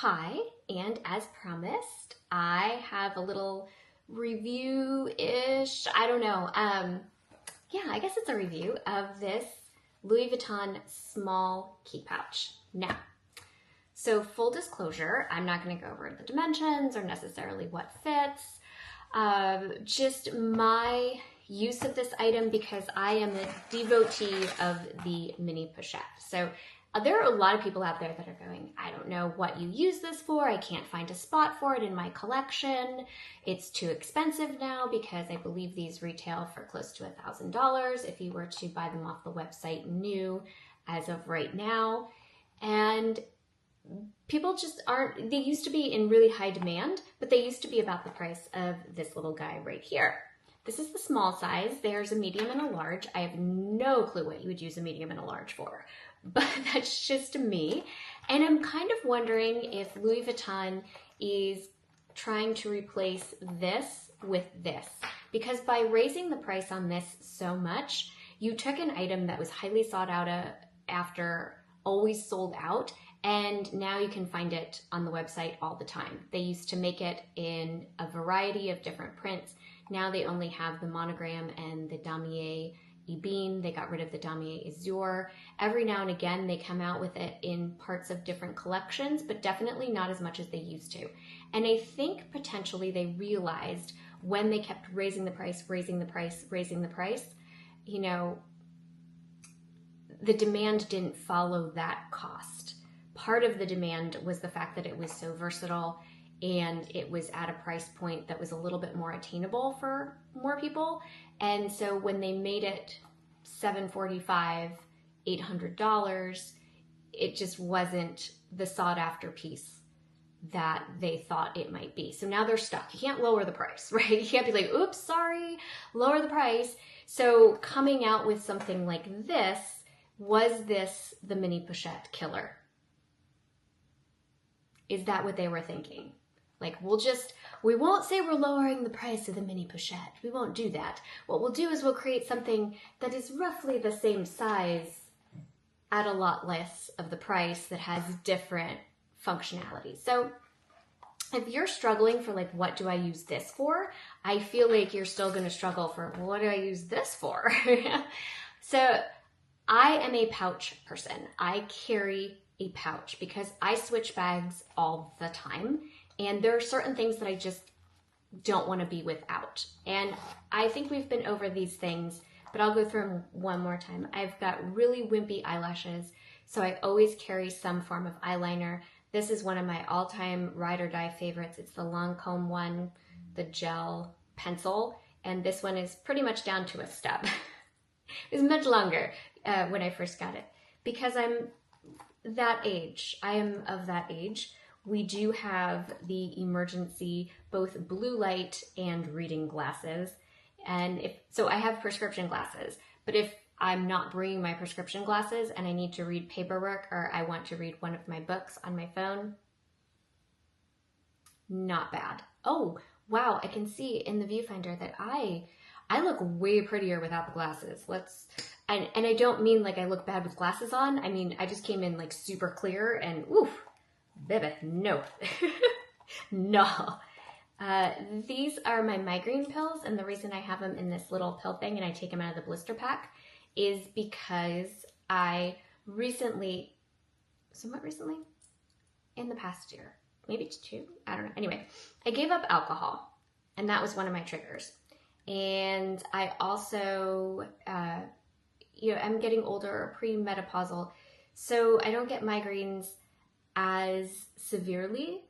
Hi, and as promised, I have a little review-ish, I don't know, yeah, I guess it's a review of this Louis Vuitton small key pouch. Now, so full disclosure, I'm not going to go over the dimensions or necessarily what fits, just my use of this item because I am a devotee of the Mini Pochette. So there are a lot of people out there that are going, I don't know what you use this for. I can't find a spot for it in my collection. It's too expensive now because I believe these retail for close to $1,000 if you were to buy them off the website new as of right now. And people just aren't, they used to be in really high demand, but they used to be about the price of this little guy right here. This is the small size. There's a medium and a large. I have no clue what you would use a medium and a large for, but that's just me. And I'm kind of wondering if Louis Vuitton is trying to replace this with this, because by raising the price on this so much, you took an item that was highly sought out after, always sold out, and now you can find it on the website all the time. They used to make it in a variety of different prints. Now they only have the monogram and the damier ebene. They got rid of the damier azure. Every now and again, they come out with it in parts of different collections, but definitely not as much as they used to. And I think potentially they realized when they kept raising the price, you know, the demand didn't follow that cost. Part of the demand was the fact that it was so versatile and it was at a price point that was a little bit more attainable for more people. And so when they made it $745, $800, it just wasn't the sought after piece that they thought it might be. So now they're stuck. You can't lower the price, right? You can't be like, oops, sorry, lower the price. So coming out with something like this, was this the Mini Pochette killer? Is that what they were thinking? Like, we won't say we're lowering the price of the Mini Pochette. We won't do that. What we'll do is we'll create something that is roughly the same size at a lot less of the price that has different functionality. So if you're struggling for like, what do I use this for? I feel like you're still going to struggle for, well, what do I use this for? So I am a pouch person. I carry a pouch because I switch bags all the time. And there are certain things that I just don't want to be without. And I think we've been over these things, but I'll go through them one more time. I've got really wimpy eyelashes, so I always carry some form of eyeliner. This is one of my all-time ride or die favorites. It's the Lancome one, the gel pencil. And this one is pretty much down to a stub. It was much longer when I first got it because I'm that age. I am of that age. We do have the emergency, both blue light and reading glasses. And so I have prescription glasses, but if I'm not bringing my prescription glasses and I need to read paperwork or I want to read one of my books on my phone, not bad. Oh, wow. I can see in the viewfinder that I look way prettier without the glasses. And I don't mean like I look bad with glasses on. I mean, I just came in like super clear and oof. Baby, no. No. These are my migraine pills, and the reason I have them in this little pill thing and I take them out of the blister pack is because I somewhat recently, in the past year, maybe 2, I don't know. Anyway, I gave up alcohol, and that was one of my triggers. And I also, I'm getting older, premenopausal, so I don't get migraines as severely,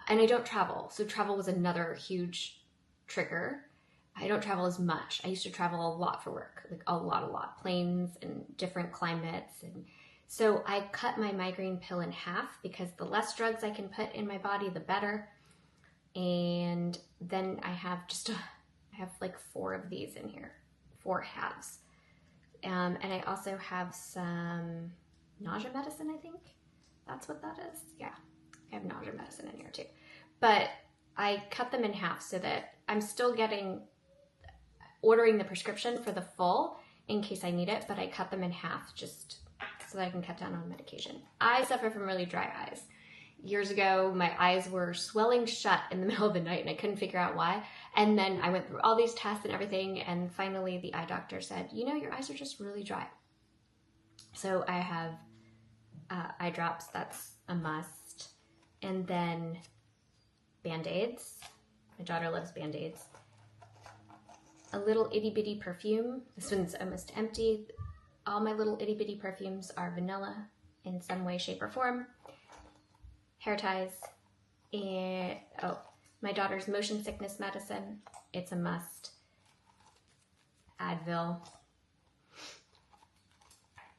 and I don't travel. So travel was another huge trigger. I don't travel as much. I used to travel a lot for work, like a lot, planes and different climates. And so I cut my migraine pill in half because the less drugs I can put in my body, the better. And then I have like 4 of these in here, 4 halves. And I also have some nausea medicine, I think. That's what that is. Yeah, I have nausea medicine in here too. But I cut them in half so that I'm still ordering the prescription for the full in case I need it, but I cut them in half just so that I can cut down on medication. I suffer from really dry eyes. years ago, my eyes were swelling shut in the middle of the night and I couldn't figure out why. And then I went through all these tests and everything, and finally the eye doctor said, you know, your eyes are just really dry. So I have eye drops, that's a must. And then Band-Aids. My daughter loves Band-Aids. A little itty bitty perfume. This one's almost empty. All my little itty bitty perfumes are vanilla in some way, shape, or form. Hair ties. And, oh, my daughter's motion sickness medicine. It's a must. Advil.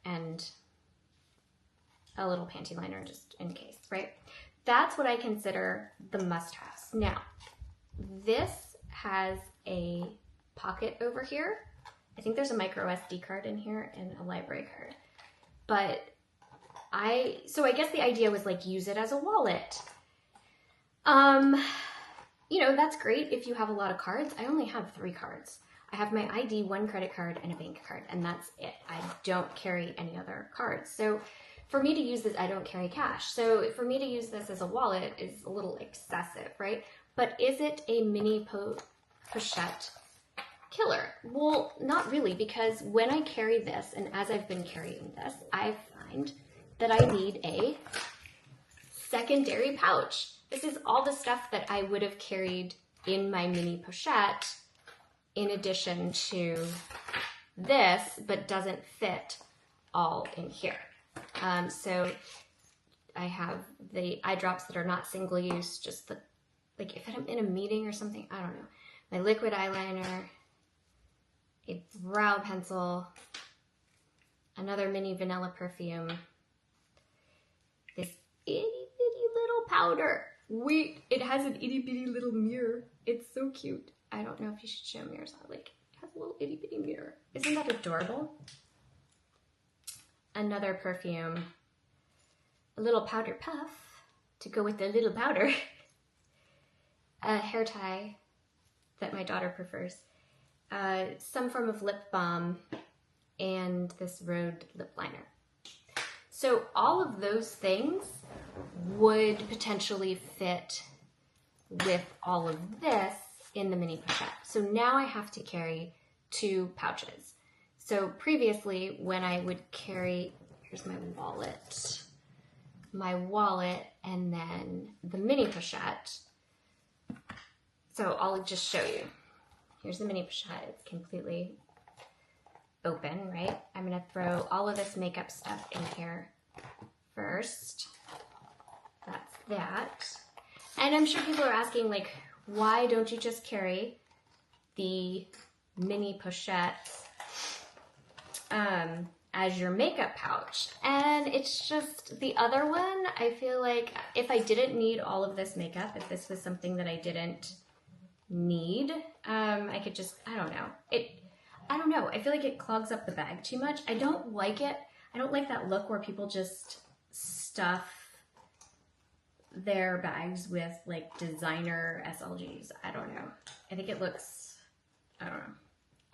And a little panty liner just in case, right? That's what I consider the must-haves. Now, this has a pocket over here. I think there's a micro SD card in here and a library card. But so I guess the idea was like use it as a wallet. You know, that's great if you have a lot of cards. I only have 3 cards. I have my ID, 1 credit card, and a bank card, and that's it. I don't carry any other cards. So for me to use this, I don't carry cash. So for me to use this as a wallet is a little excessive, right? But is it a mini pochette killer? Well, not really, because when I carry this, and as I've been carrying this, I find that I need a secondary pouch. This is all the stuff that I would have carried in my mini pochette in addition to this, but doesn't fit all in here. So I have the eye drops that are not single use, just the, like if I'm in a meeting or something, I don't know. My liquid eyeliner, a brow pencil, another mini vanilla perfume, this itty bitty little powder. Wait, it has an itty bitty little mirror. It's so cute. I don't know if you should show mirrors. Like, it has a little itty bitty mirror. Isn't that adorable? Another perfume, a little powder puff to go with the little powder, a hair tie that my daughter prefers, some form of lip balm, and this Rhode lip liner. So all of those things would potentially fit with all of this in the mini pochette. So now I have to carry 2 pouches. So previously when I would carry, here's my wallet, and then the mini pochette. So I'll just show you. Here's the mini pochette. It's completely open, right? I'm gonna throw all of this makeup stuff in here first. That's that. And I'm sure people are asking, like, why don't you just carry the mini pochette as your makeup pouch? And it's just the other one. I feel like if I didn't need all of this makeup, if this was something that I didn't need, I could just, I don't know. I feel like it clogs up the bag too much. I don't like it. I don't like that look where people just stuff their bags with like designer SLGs. I don't know. I think it looks, I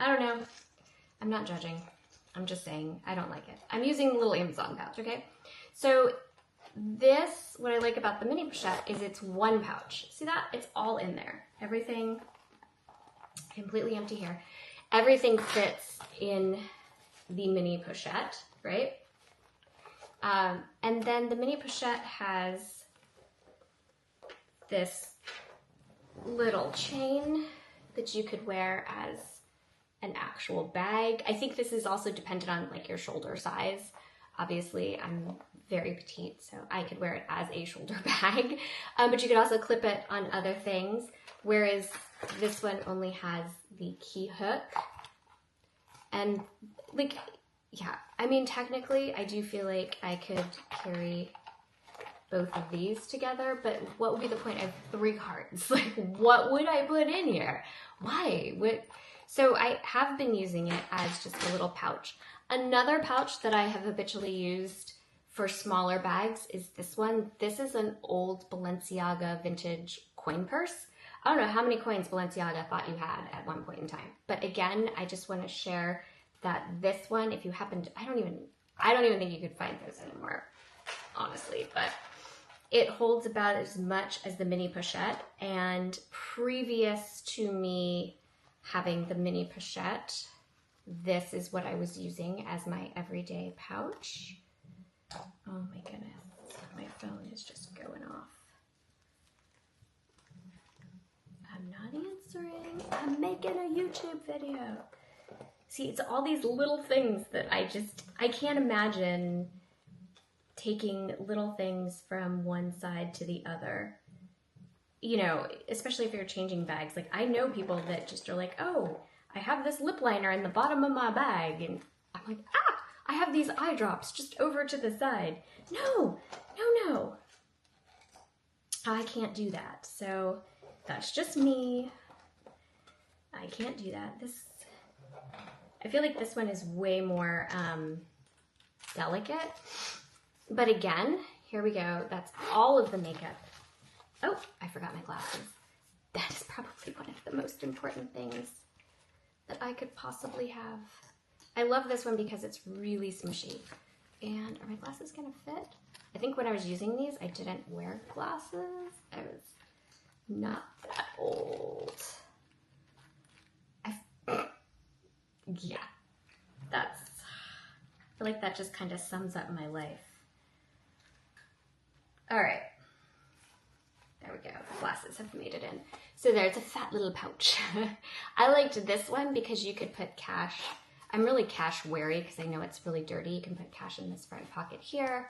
don't know. I'm not judging. I'm just saying I don't like it. I'm using the little Amazon pouch, okay? So this, what I like about the mini pochette is it's 1 pouch. See that? It's all in there. Everything completely empty here. Everything fits in the mini pochette, right? And then the mini pochette has this little chain that you could wear as an actual bag. I think this is also dependent on like your shoulder size. Obviously, I'm very petite, so I could wear it as a shoulder bag. But you could also clip it on other things, whereas this one only has the key hook. And like, yeah, I mean, technically, I do feel like I could carry both of these together, but what would be the point? I have 3 cards. Like, what would I put in here? Why? So I have been using it as just a little pouch. Another pouch that I have habitually used for smaller bags is this one. This is an old Balenciaga vintage coin purse. I don't know how many coins Balenciaga thought you had at one point in time. But again, I just want to share that this one, if you happen to, I don't even think you could find those anymore, honestly. But It holds about as much as the Mini Pochette, and previous to me having the Mini Pochette, this is what I was using as my everyday pouch. Oh my goodness, my phone is just going off. I'm not answering, I'm making a YouTube video. See, it's all these little things that I can't imagine taking little things from one side to the other. You know, especially if you're changing bags. Like, I know people that just are like, oh, I have this lip liner in the bottom of my bag. And I'm like, ah, I have these eye drops just over to the side. No, no, no. I can't do that. So that's just me. I can't do that. I feel like this one is way more delicate. But again, here we go. That's all of the makeup. Oh, I forgot my glasses. That is probably one of the most important things that I could possibly have. I love this one because it's really smushy. And are my glasses gonna fit? I think when I was using these, I didn't wear glasses. I was not that old. Yeah, I feel like that just kind of sums up my life. All right, there we go, the glasses have made it in. So there's a fat little pouch. I liked this one because you could put cash. I'm really cash wary because I know it's really dirty. You can put cash in this front pocket here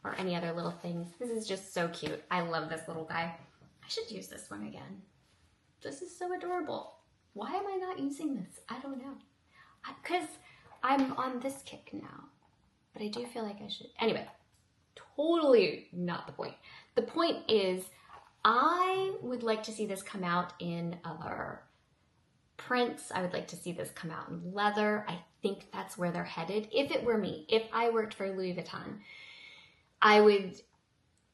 or any other little things. This is just so cute. I love this little guy. I should use this one again. This is so adorable. Why am I not using this? I don't know. Because I'm on this kick now, but I do feel like I should. Anyway, totally not the point. The point is I would like to see this come out in other prints. I would like to see this come out in leather. I think that's where they're headed. If it were me, if I worked for Louis Vuitton, I would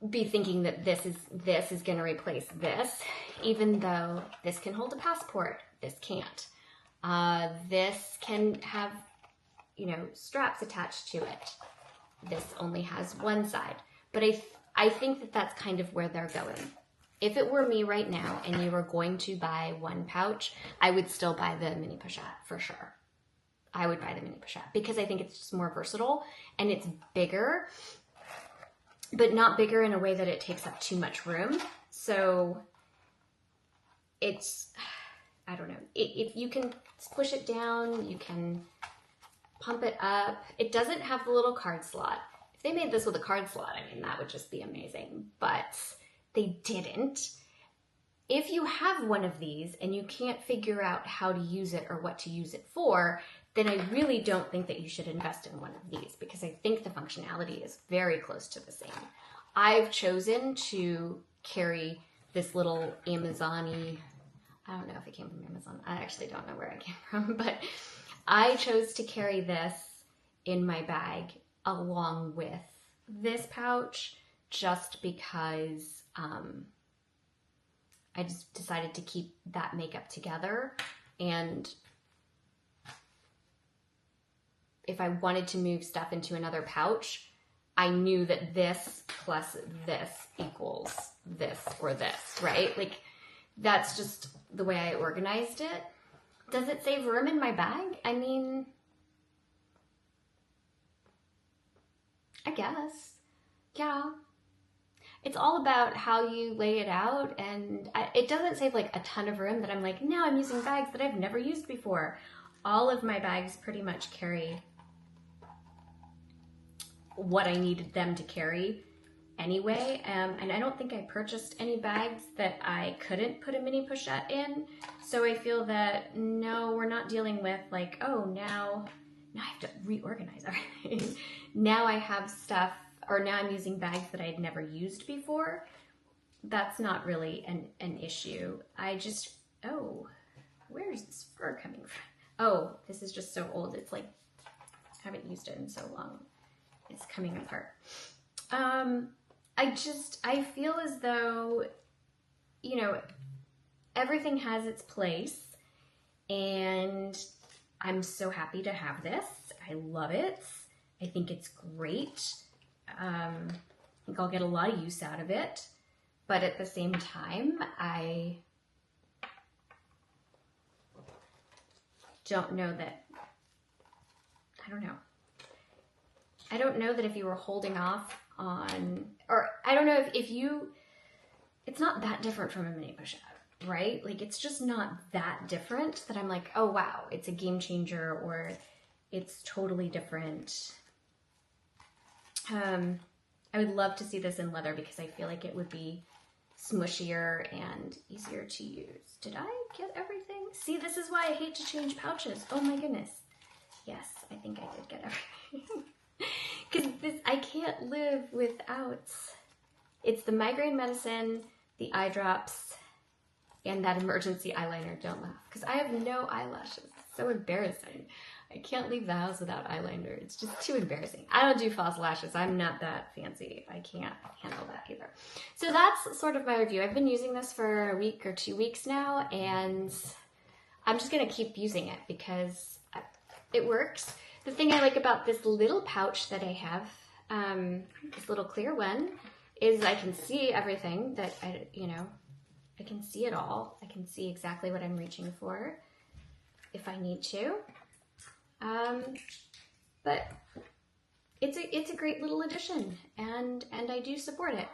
be thinking that this is going to replace this, even though this can hold a passport. This can't. This can have, you know, straps attached to it. This only has one side. But I think that that's kind of where they're going. If it were me right now and you were going to buy one pouch, I would still buy the Mini Pochette for sure. I would buy the Mini Pochette because I think it's just more versatile and it's bigger, but not bigger in a way that it takes up too much room. So it's, I don't know, if you can push it down, you can pump it up. It doesn't have the little card slot. If they made this with a card slot, I mean, that would just be amazing, but they didn't. If you have one of these and you can't figure out how to use it or what to use it for, then I really don't think that you should invest in one of these because I think the functionality is very close to the same. I've chosen to carry this little Amazon-y, I don't know if it came from Amazon. I actually don't know where it came from, but I chose to carry this in my bag along with this pouch just because I just decided to keep that makeup together. And if I wanted to move stuff into another pouch, I knew that this plus this equals this or this, right? Like, that's just the way I organized it. Does it save room in my bag? I mean, I guess. Yeah. It's all about how you lay it out, and it doesn't save like a ton of room that I'm like, now I'm using bags that I've never used before. All of my bags pretty much carry what I needed them to carry anyway, and I don't think I purchased any bags that I couldn't put a Mini Pochette in, so I feel that no, we're not dealing with like, oh, now I have to reorganize everything. Now I have stuff, or now I'm using bags that I'd never used before. That's not really an issue. I just, oh, where's this fur coming from? Oh, this is just so old. It's like, I haven't used it in so long. It's coming apart. I feel as though, you know, everything has its place, and I'm so happy to have this. I love it. I think it's great. think I'll get a lot of use out of it, but at the same time, I don't know that, I don't know that if you were holding off on, or I don't know if you, it's not that different from a Mini Pochette, right? Like, it's just not that different that I'm like, oh wow, it's a game changer, or it's totally different. I would love to see this in leather because I feel like it would be smushier and easier to use. Did I get everything? See, this is why I hate to change pouches. Oh my goodness. Yes, I think I did get everything. Because this, I can't live without. It's the migraine medicine, the eye drops, and that emergency eyeliner. Don't laugh, because I have no eyelashes. It's so embarrassing. I can't leave the house without eyeliner. It's just too embarrassing. I don't do false lashes. I'm not that fancy. I can't handle that either. So that's sort of my review. I've been using this for a week or 2 weeks now, and I'm just going to keep using it because it works. The thing I like about this little pouch that I have, this little clear one, is I can see everything that I can see it all. I can see exactly what I'm reaching for if I need to. But it's a great little addition, and I do support it.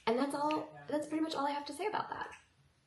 And that's pretty much all I have to say about that.